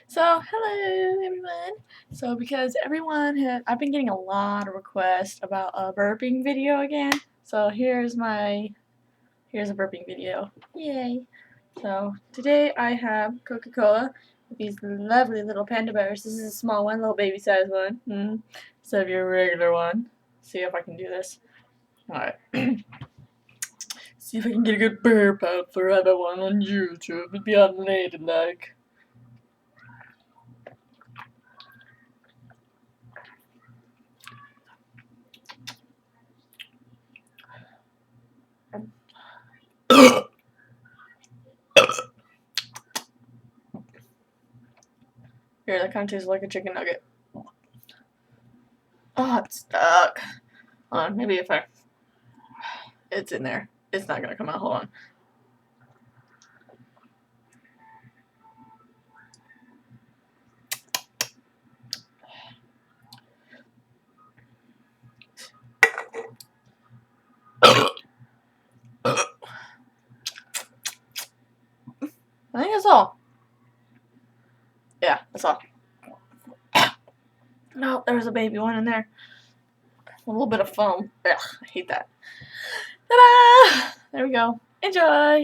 So, hello everyone. So, because I've been getting a lot of requests about a burping video again. So, here's a burping video. Yay! So, today I have Coca-Cola with these lovely little panda bears. This is a small one, little baby size one. Instead of your regular one. See if I can do this. Alright. See if I can get a good burp out for everyone on YouTube. It'd be unladylike. Here, that kind of tastes like a chicken nugget. Oh, it's stuck. Hold on, maybe if I... It's in there. It's not gonna come out. Hold on. I think that's all. Yeah, that's all. No, there was a baby one in there. A little bit of foam. Ugh, I hate that. Ta-da! There we go. Enjoy!